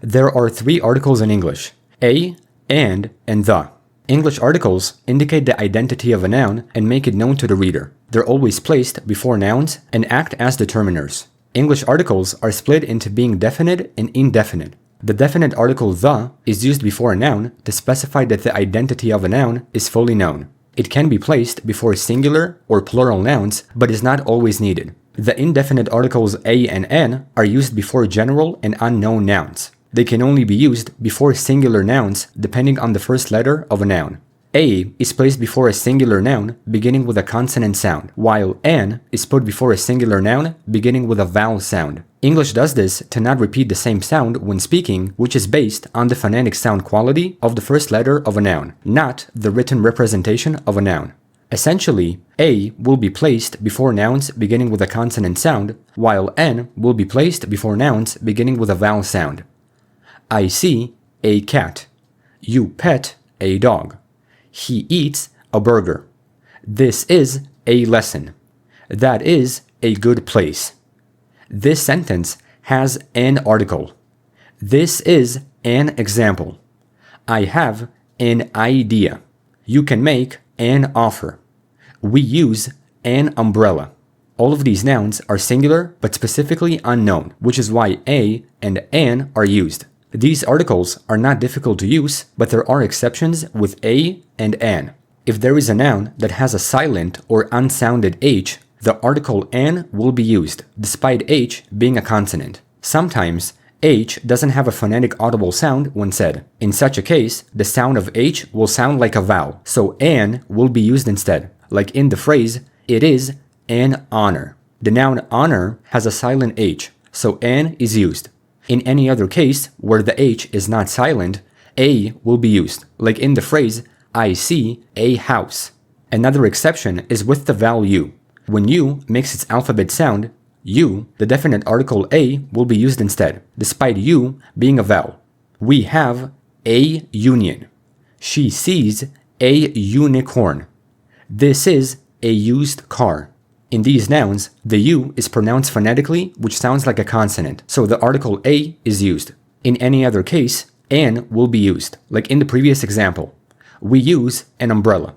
There are three articles in English: a, and the. English articles indicate the identity of a noun and make it known to the reader. They're always placed before nouns and act as determiners. English articles are split into being definite and indefinite. The definite article the is used before a noun to specify that the identity of a noun is fully known. It can be placed before singular or plural nouns, but is not always needed. The indefinite articles a and n are used before general and unknown nouns. They can only be used before singular nouns depending on the first letter of a noun. A is placed before a singular noun beginning with a consonant sound, while n is put before a singular noun beginning with a vowel sound. English does this to not repeat the same sound when speaking, which is based on the phonetic sound quality of the first letter of a noun, not the written representation of a noun. Essentially, a will be placed before nouns beginning with a consonant sound, while n will be placed before nouns beginning with a vowel sound. I see a cat. You pet a dog. He eats a burger. This is a lesson. That is a good place. This sentence has an article. This is an example. I have an idea. You can make an offer. We use an umbrella. All of these nouns are singular but specifically unknown, which is why a and an are used. These articles are not difficult to use, but there are exceptions with a and an. If there is a noun that has a silent or unsounded h, the article an will be used, despite h being a consonant. Sometimes, h doesn't have a phonetic audible sound when said. In such a case, the sound of h will sound like a vowel, so an will be used instead, like in the phrase, it is an honor. The noun honor has a silent h, so an is used. In any other case, where the h is not silent, a will be used, like in the phrase, I see a house. Another exception is with the vowel u. When u makes its alphabet sound, u, the definite article a, will be used instead, despite u being a vowel. We have a union. She sees a unicorn. This is a used car. In these nouns, the u is pronounced phonetically, which sounds like a consonant, so the article a is used. In any other case, an will be used, like in the previous example. We use an umbrella.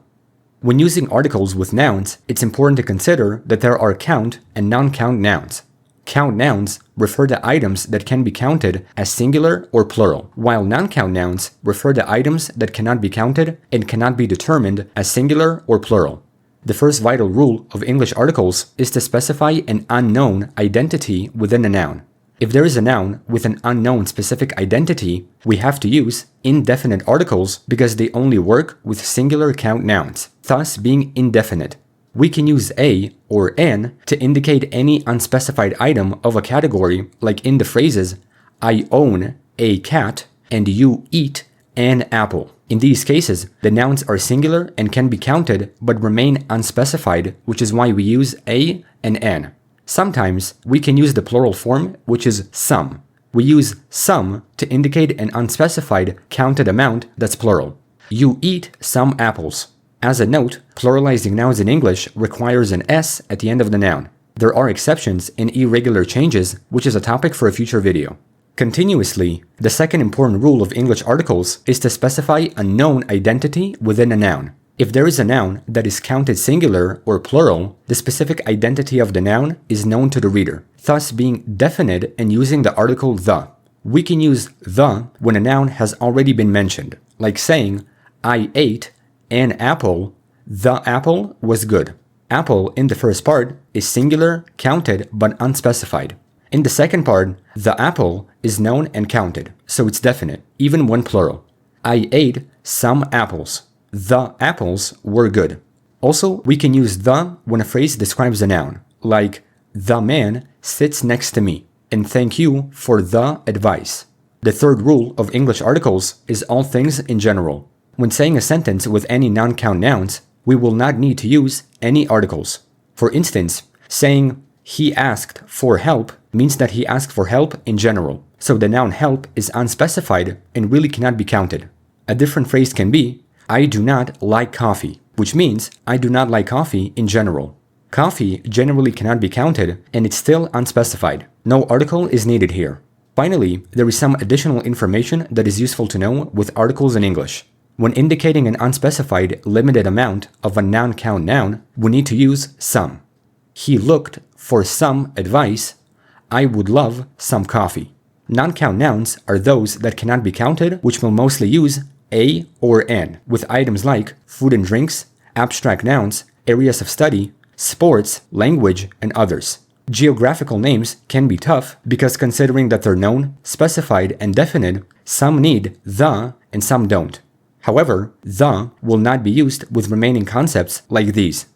When using articles with nouns, it's important to consider that there are count and non-count nouns. Count nouns refer to items that can be counted as singular or plural, while non-count nouns refer to items that cannot be counted and cannot be determined as singular or plural. The first vital rule of English articles is to specify an unknown identity within a noun. If there is a noun with an unknown specific identity, we have to use indefinite articles because they only work with singular count nouns, thus being indefinite. We can use a or an to indicate any unspecified item of a category, like in the phrases, I own a cat and you eat an apple. In these cases, the nouns are singular and can be counted but remain unspecified, which is why we use a and an. Sometimes we can use the plural form, which is some. We use some to indicate an unspecified counted amount that's plural. You eat some apples. As a note, pluralizing nouns in English requires an s at the end of the noun. There are exceptions in irregular changes, which is a topic for a future video. Continuously, the second important rule of English articles is to specify a known identity within a noun. If there is a noun that is counted singular or plural, the specific identity of the noun is known to the reader, thus being definite and using the article the. We can use the when a noun has already been mentioned, like saying, I ate an apple, the apple was good. Apple in the first part is singular, counted, but unspecified. In the second part, the apple is known and counted, so it's definite, even when plural. I ate some apples. The apples were good. Also, we can use the when a phrase describes a noun, like, the man sits next to me, and thank you for the advice. The third rule of English articles is all things in general. When saying a sentence with any non-count nouns, we will not need to use any articles. For instance, saying, he asked for help means that he asked for help in general, so the noun help is unspecified and really cannot be counted. A different phrase can be, I do not like coffee, which means I do not like coffee in general. Coffee generally cannot be counted and it's still unspecified. No article is needed here. Finally, there is some additional information that is useful to know with articles in English. When indicating an unspecified limited amount of a noun count noun, we need to use some. He looked for some advice. I would love some coffee. Non-count nouns are those that cannot be counted, which will mostly use a or an, with items like food and drinks, abstract nouns, areas of study, sports, language, and others. Geographical names can be tough because considering that they're known, specified, and definite, some need the and some don't. However, the will not be used with remaining concepts like these.